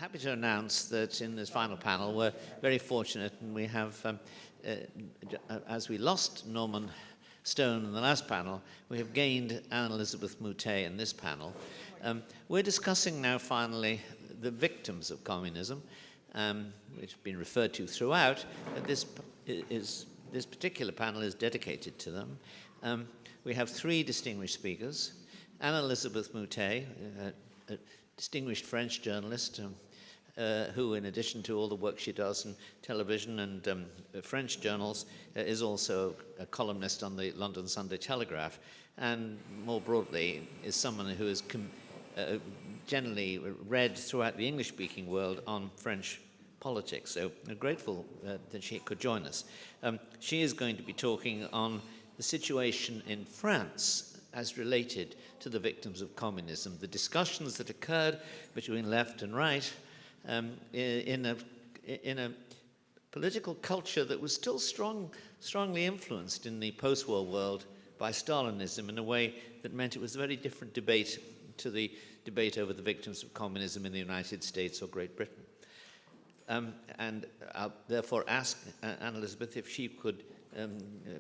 happy to announce that in this final panel we're very fortunate, and we have, as we lost Norman Stone in the last panel, we have gained Elisabeth Moutet in this panel. We're discussing now finally the victims of communism, which have been referred to throughout. This particular panel is dedicated to them. We have three distinguished speakers. Elisabeth Moutet, a distinguished French journalist who, in addition to all the work she does in television and French journals, is also a columnist on the London Sunday Telegraph, and more broadly is someone who is generally read throughout the English-speaking world on French politics. So we're grateful that she could join us. She is going to be talking on the situation in France as related to the victims of communism, the discussions that occurred between left and right in a political culture that was still strongly influenced in the post-war world by Stalinism in a way that meant it was a very different debate to the debate over the victims of communism in the United States or Great Britain. And I'll therefore ask Elisabeth if she could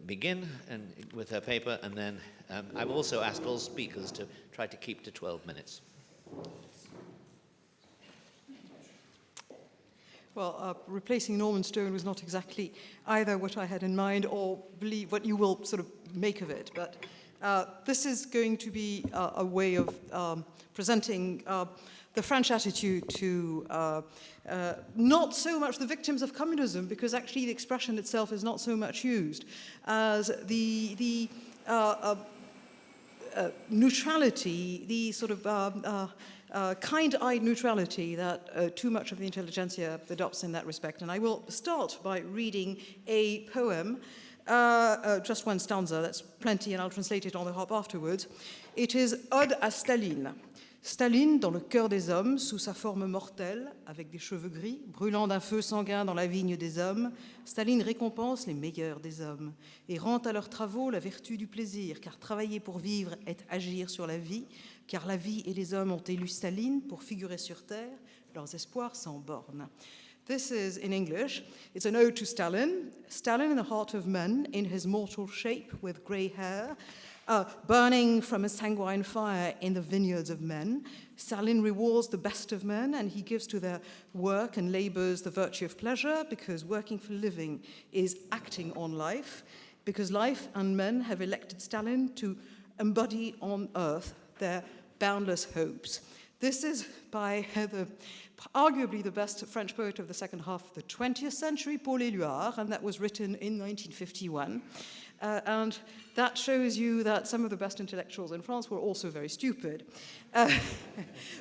begin with her paper, and then I've also asked all speakers to try to keep to 12 minutes. Well, replacing Norman Stone was not exactly either what I had in mind or believe what you will sort of make of it, but this is going to be a way of presenting the French attitude to not so much the victims of communism, because actually the expression itself is not so much used, as the neutrality, the sort of kind-eyed neutrality that too much of the intelligentsia adopts in that respect. And I will start by reading a poem, just one stanza, that's plenty, and I'll translate it on the hop afterwards. It is Ode à Staline. Staline, dans le cœur des hommes, sous sa forme mortelle, avec des cheveux gris, brûlant d'un feu sanguin dans la vigne des hommes, Staline récompense les meilleurs des hommes et rend à leurs travaux la vertu du plaisir, car travailler pour vivre est agir sur la vie, car la vie et les hommes ont élu Staline pour figurer sur terre, leurs espoirs sans bornes. This is, in English, it's an ode to Stalin. Stalin in the heart of men, in his mortal shape with grey hair, burning from a sanguine fire in the vineyards of men. Stalin rewards the best of men, and he gives to their work and labors the virtue of pleasure, because working for living is acting on life, because life and men have elected Stalin to embody on earth their boundless hopes. This is by arguably the best French poet of the second half of the 20th century, Paul Éluard, and that was written in 1951. And that shows you that some of the best intellectuals in France were also very stupid.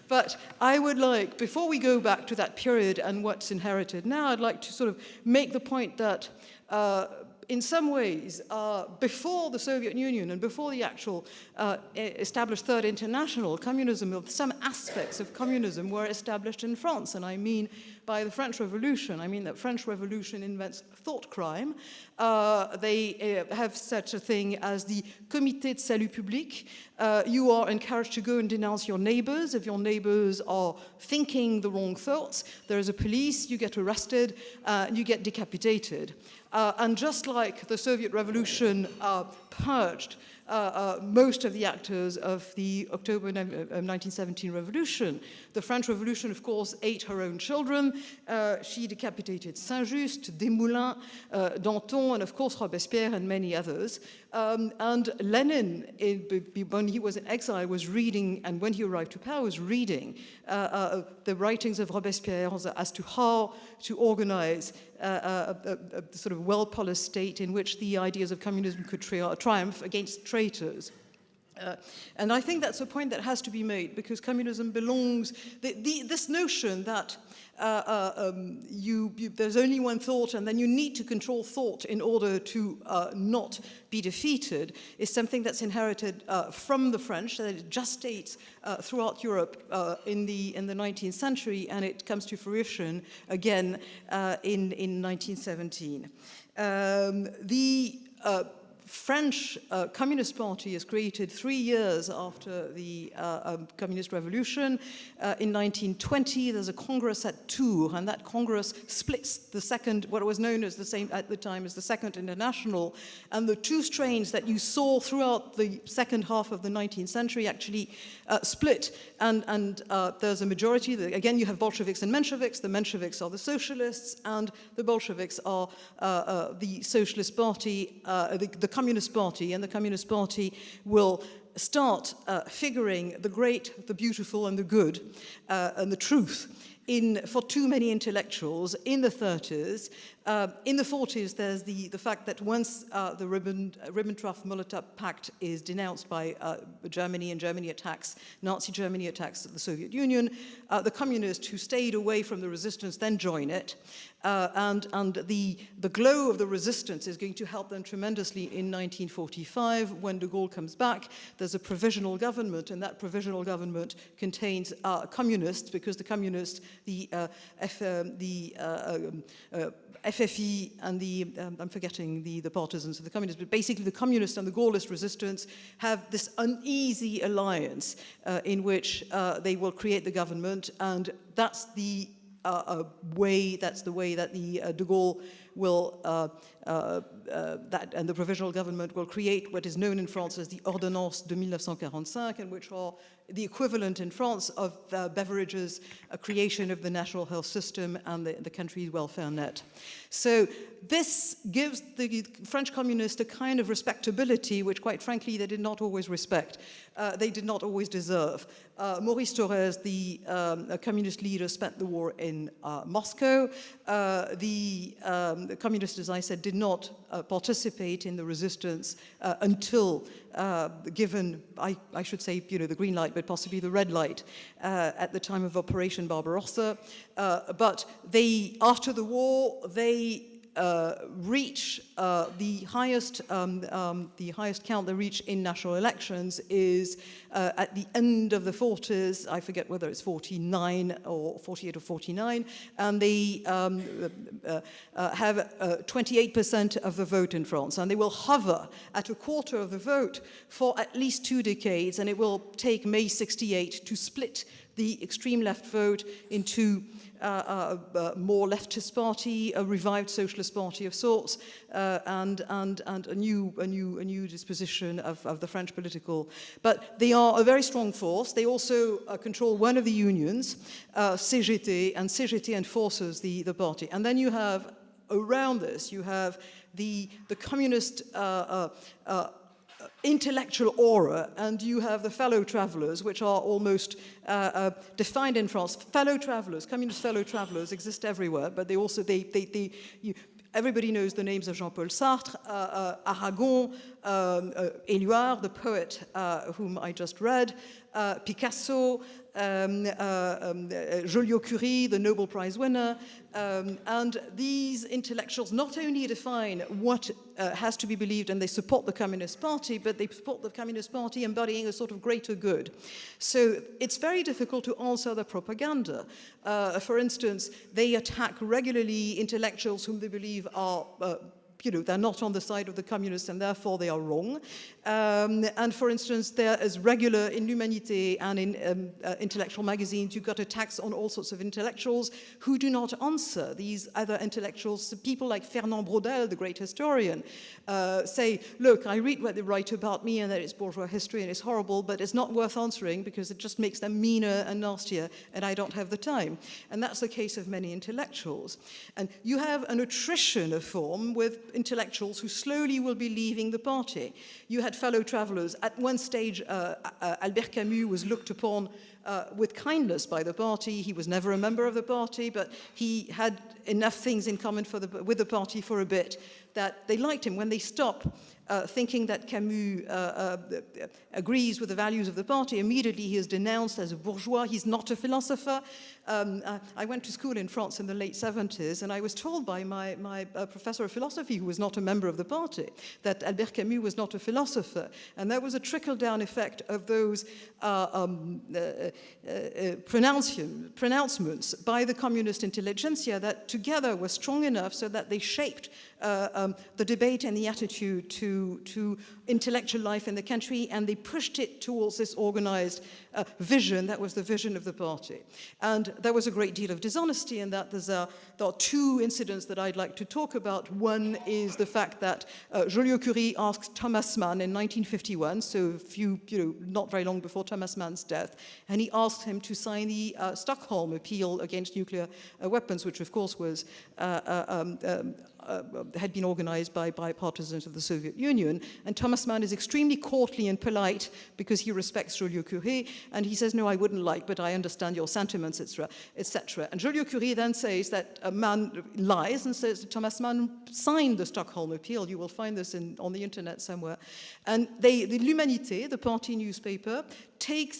But I would like, before we go back to that period and what's inherited now, I'd like to sort of make the point that in some ways, before the Soviet Union and before the actual established Third International, communism, some aspects of communism were established in France. And I mean by the French Revolution, I mean that French Revolution invents thought crime. They have such a thing as the Comité de Salut Public. You are encouraged to go and denounce your neighbors. If your neighbors are thinking the wrong thoughts, there is a police, you get arrested, you get decapitated. And just like the Soviet Revolution purged most of the actors of the October 1917 revolution, the French Revolution, of course, ate her own children. She decapitated Saint-Just, Desmoulins, Danton, and of course Robespierre and many others. And Lenin, when he was in exile, was reading, and when he arrived to power, was reading the writings of Robespierre as to how to organize a sort of well-policed state in which the ideas of communism could triumph against traitors. And I think that's a point that has to be made, because communism belongs, this notion that there's only one thought and then you need to control thought in order to not be defeated is something that's inherited from the French, that it gestates throughout Europe in the 19th century, and it comes to fruition again in 1917. French Communist Party is created 3 years after the Communist Revolution. In 1920, there's a Congress at Tours, and that Congress splits the second, what was known as the same at the time as the Second International, and the two strains that you saw throughout the second half of the 19th century actually split, and there's a majority. Again, you have Bolsheviks and Mensheviks. The Mensheviks are the socialists, and the Bolsheviks are the Socialist Party, the Communist Party, and the Communist Party will start figuring the great, the beautiful, and the good, and the truth for too many intellectuals in the 30s. In the 40s, there's the fact that once the Ribbentrop-Molotov Pact is denounced by Germany, and Nazi Germany attacks the Soviet Union, the communists who stayed away from the resistance then join it. And the glow of the resistance is going to help them tremendously in 1945 when de Gaulle comes back. There's a provisional government, and that provisional government contains communists, because the communists, the FFI and I'm forgetting the partisans of the communists, but basically the communists and the Gaullist resistance have this uneasy alliance in which they will create the government, and that's the way that de Gaulle will, and the provisional government will create what is known in France as the Ordonnance de 1945, and which are the equivalent in France of Beveridge's creation of the national health system and the country's welfare net. So this gives the French communists a kind of respectability which, quite frankly, they did not always respect. They did not always deserve. Maurice Thorez, the communist leader, spent the war in Moscow. The communists, as I said, did not participate in the resistance until given, I should say, the green light, but possibly the red light at the time of Operation Barbarossa. But after the war, they reach the highest count they reach in national elections is at the end of the 40s. I forget whether it's 49 or 48 or 49, and they have 28% of the vote in France, and they will hover at a quarter of the vote for at least 2 decades, and it will take May 68 to split the extreme left vote into more leftist party, a revived socialist party of sorts, and a new disposition of the French political. But they are a very strong force. They also control one of the unions, CGT, and CGT enforces the party. And then you have, around this, you have the communist intellectual aura, and you have the fellow travelers, which are almost defined in France. Fellow travelers, communist fellow travelers exist everywhere, but they also, everybody knows the names of Jean-Paul Sartre, Aragon, Éluard, the poet whom I just read, Picasso, Joliot-Curie, the Nobel Prize winner, and these intellectuals not only define what has to be believed, and they support the Communist Party, but they support the Communist Party embodying a sort of greater good. So it's very difficult to answer the propaganda. For instance, they attack regularly intellectuals whom they believe are they're not on the side of the communists, and therefore they are wrong. And for instance, there is regular in L'Humanité and in intellectual magazines, you've got attacks on all sorts of intellectuals who do not answer. These other intellectuals, people like Fernand Braudel, the great historian, say, look, I read what they write about me and that it's bourgeois history and it's horrible, but it's not worth answering because it just makes them meaner and nastier, and I don't have the time. And that's the case of many intellectuals. And you have an attrition of form with intellectuals who slowly will be leaving the party. You had fellow travelers. At one stage, Albert Camus was looked upon with kindness by the party. He was never a member of the party, but he had enough things in common with the party for a bit that they liked him. When they stop thinking that Camus agrees with the values of the party, immediately he is denounced as a bourgeois. He's not a philosopher. I went to school in France in the late 70s, and I was told by my professor of philosophy, who was not a member of the party, that Albert Camus was not a philosopher. And there was a trickle-down effect of those pronouncements by the communist intelligentsia that together were strong enough so that they shaped the debate and the attitude to intellectual life in the country, and they pushed it towards this organized vision that was the vision of the party. And there was a great deal of dishonesty in that. There are two incidents that I'd like to talk about. One is the fact that Joliot-Curie asked Thomas Mann in 1951, so not very long before Thomas Mann's death, and he asked him to sign the Stockholm Appeal against nuclear weapons, which of course was had been organized by partisans of the Soviet Union. And Thomas Mann is extremely courtly and polite because he respects Joliot-Curie, and he says, no, I wouldn't like, but I understand your sentiments, etc. And Joliot-Curie then says that Mann lies and says that Thomas Mann signed the Stockholm Appeal. You will find this on the internet somewhere. And the L'Humanité, the party newspaper,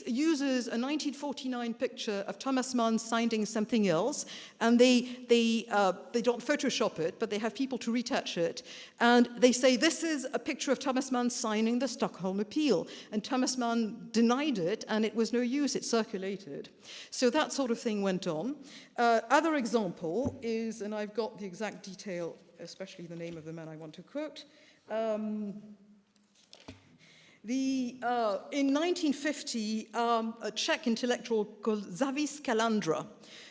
uses a 1949 picture of Thomas Mann signing something else, and they don't Photoshop it, but they have people to retouch it, and they say this is a picture of Thomas Mann signing the Stockholm Appeal, and Thomas Mann denied it, and it was no use, it circulated. So that sort of thing went on. Other example is, and I've got the exact detail, especially the name of the man I want to quote, in 1950, a Czech intellectual called Zavis Kalandra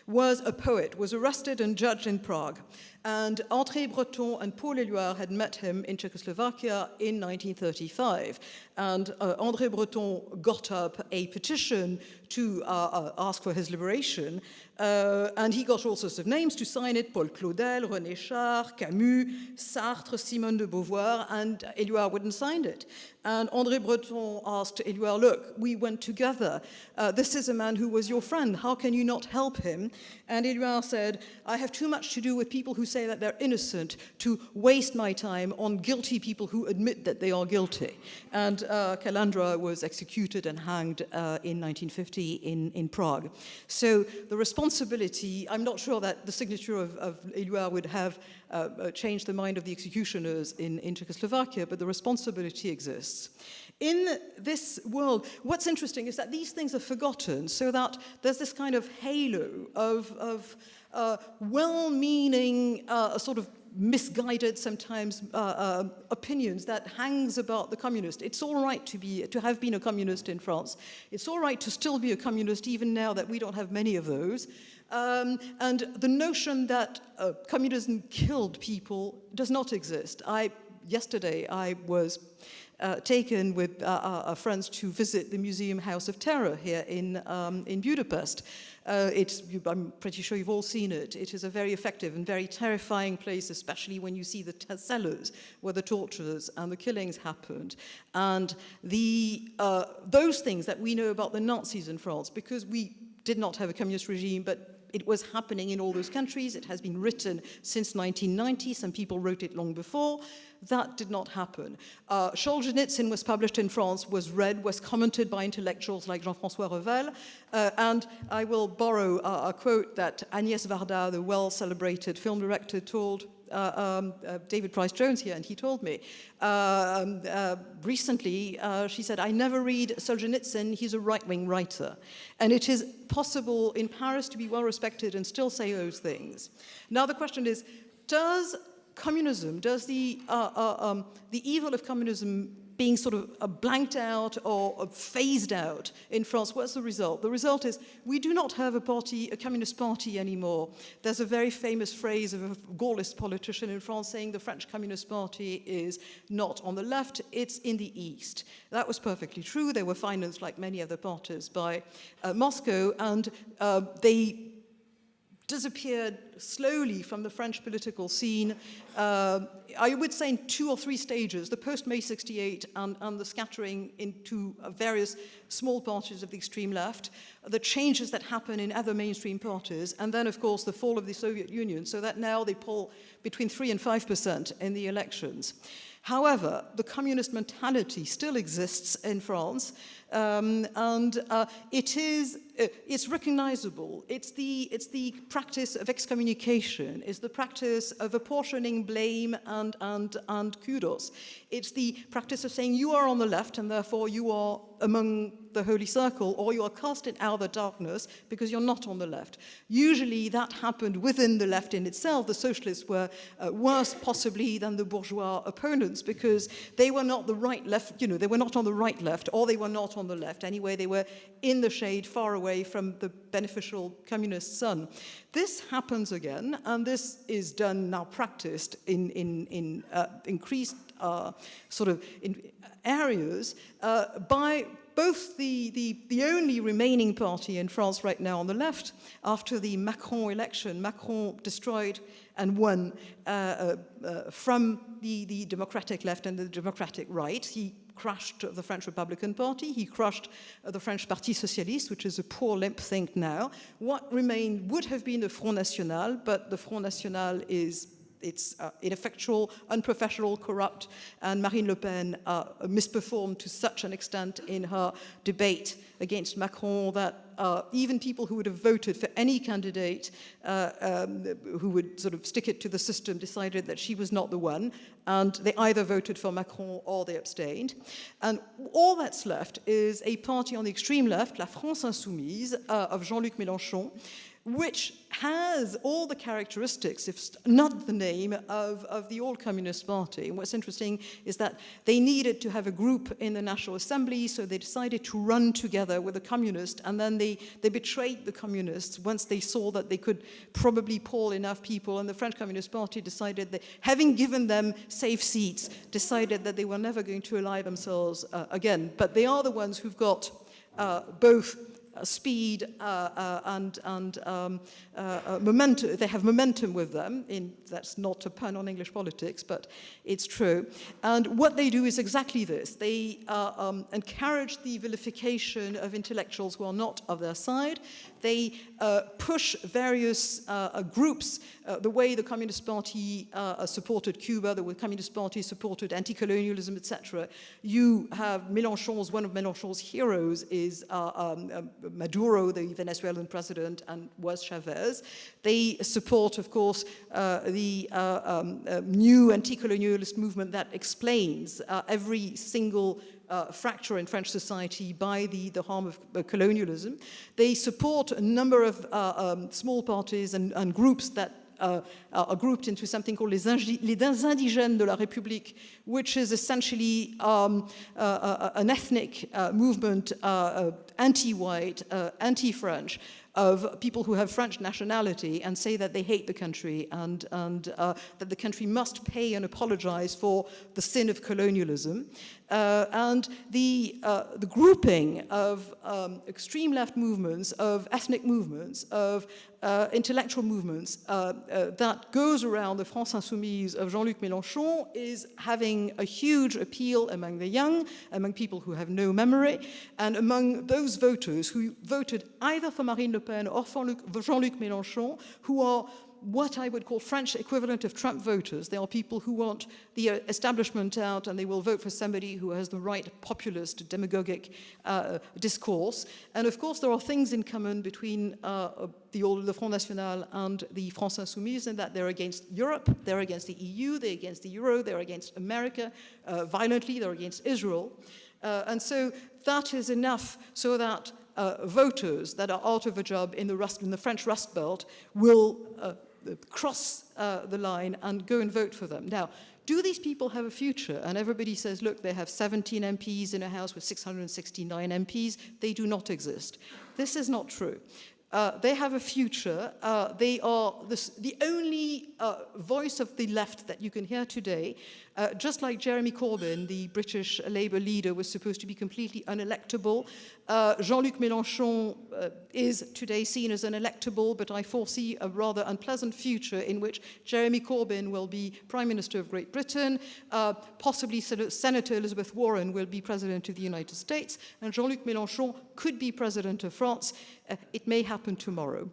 was a poet, was arrested and judged in Prague. And André Breton and Paul Éluard had met him in Czechoslovakia in 1935. And André Breton got up a petition to ask for his liberation. And he got all sorts of names to sign it: Paul Claudel, René Char, Camus, Sartre, Simone de Beauvoir, and Éluard wouldn't sign it. And André Breton asked Éluard, look, we went together. This is a man who was your friend. How can you not help him? And Éluard said, I have too much to do with people who say that they're innocent to waste my time on guilty people who admit that they are guilty. And Kalandra was executed and hanged in 1950 in Prague. So the responsibility, I'm not sure that the signature of Éluard would have changed the mind of the executioners in Czechoslovakia, but the responsibility exists. In this world, what's interesting is that these things are forgotten, so that there's this kind of halo of well-meaning, sort of misguided sometimes opinions that hangs about the communist. It's all right to have been a communist in France. It's all right to still be a communist even now that we don't have many of those. And the notion that communism killed people does not exist. Yesterday I was taken with friends to visit the Museum House of Terror here in Budapest. I'm pretty sure you've all seen it. It is a very effective and very terrifying place, especially when you see the cellars where the tortures and the killings happened. And those things that we know about the Nazis in France, because we did not have a communist regime, but it was happening in all those countries. It has been written since 1990. Some people wrote it long before. That did not happen. Solzhenitsyn was published in France, was read, was commented by intellectuals like Jean-François Revel, and I will borrow a quote that Agnès Varda, the well-celebrated film director, told David Price Jones here, and he told me recently, she said, I never read Solzhenitsyn, he's a right-wing writer. And it is possible in Paris to be well-respected and still say those things. Now the question is, does communism, does the evil of communism being sort of blanked out or phased out in France, what's the result? The result is we do not have a communist party anymore. There's a very famous phrase of a Gaullist politician in France saying the French Communist Party is not on the left, it's in the east. That was perfectly true. They were financed, like many other parties, by Moscow, and they disappeared slowly from the French political scene, I would say in 2 or 3 stages, the post-May 68 and the scattering into various small parties of the extreme left, the changes that happen in other mainstream parties, and then, of course, the fall of the Soviet Union, so that now they poll between 3 and 5% in the elections. However, the communist mentality still exists in France. It's recognizable. It's the practice of excommunication. It's the practice of apportioning blame and kudos. It's the practice of saying you are on the left and therefore you are among the holy circle, or you are cast in outer darkness because you're not on the left. Usually that happened within the left in itself. The socialists were worse possibly than the bourgeois opponents because they were not the right left, they were not on the right left, or they were not on the left. Anyway, they were in the shade, far away from the beneficial communist sun. This happens again, and this is done now, practiced in increased in areas by both the only remaining party in France right now on the left. After the Macron election, Macron destroyed and won from the democratic left and the democratic right. He crushed the French Republican Party. He crushed the French Parti Socialiste, which is a poor limp thing now. What remained would have been the Front National, but the Front National it's ineffectual, unprofessional, corrupt, and Marine Le Pen misperformed to such an extent in her debate against Macron that even people who would have voted for any candidate who would sort of stick it to the system decided that she was not the one, and they either voted for Macron or they abstained. And all that's left is a party on the extreme left, La France Insoumise, of Jean-Luc Mélenchon, which has all the characteristics, if not the name, of the old Communist Party. And what's interesting is that they needed to have a group in the National Assembly, so they decided to run together with the communists, and then they betrayed the communists once they saw that they could probably poll enough people, and the French Communist Party decided that, having given them safe seats, decided that they were never going to ally themselves again. But they are the ones who've got both speed and momentum. They have momentum with them. That's not a pun on English politics, but it's true. And what they do is exactly this. They encourage the vilification of intellectuals who are not of their side. They push various groups, the way the Communist Party supported Cuba, the way the Communist Party supported anti-colonialism, etc. You have Mélenchon's, one of Mélenchon's heroes is Maduro, the Venezuelan president, and was Chavez. They support, of course, the new anti-colonialist movement that explains every single fracture in French society by the harm of colonialism. They support a number of small parties and groups that are grouped into something called les indigènes de la République, which is essentially an ethnic movement, anti-white, anti-French, of people who have French nationality and say that they hate the country and that the country must pay and apologize for the sin of colonialism. And the grouping of extreme left movements, of ethnic movements, of intellectual movements that goes around the France Insoumise of Jean-Luc Mélenchon is having a huge appeal among the young, among people who have no memory, and among those voters who voted either for Marine Le Pen or for Jean-Luc Mélenchon, who are what I would call French equivalent of Trump voters. They are people who want the establishment out, and they will vote for somebody who has the right populist, demagogic discourse. And of course, there are things in common between the Front National and the France Insoumise, in that they're against Europe, they're against the EU, they're against the Euro, they're against America violently, they're against Israel. And so that is enough so that voters that are out of a job in the French Rust Belt will cross the line and go and vote for them. Now, do these people have a future? And everybody says, look, they have 17 MPs in a house with 669 MPs. They do not exist. This is not true. They have a future. They are the only voice of the left that you can hear today. Just like Jeremy Corbyn, the British Labour leader, was supposed to be completely unelectable. Jean-Luc Mélenchon is today seen as unelectable, but I foresee a rather unpleasant future in which Jeremy Corbyn will be Prime Minister of Great Britain, possibly Senator Elisabeth Warren will be President of the United States, and Jean-Luc Mélenchon could be President of France. It may happen tomorrow.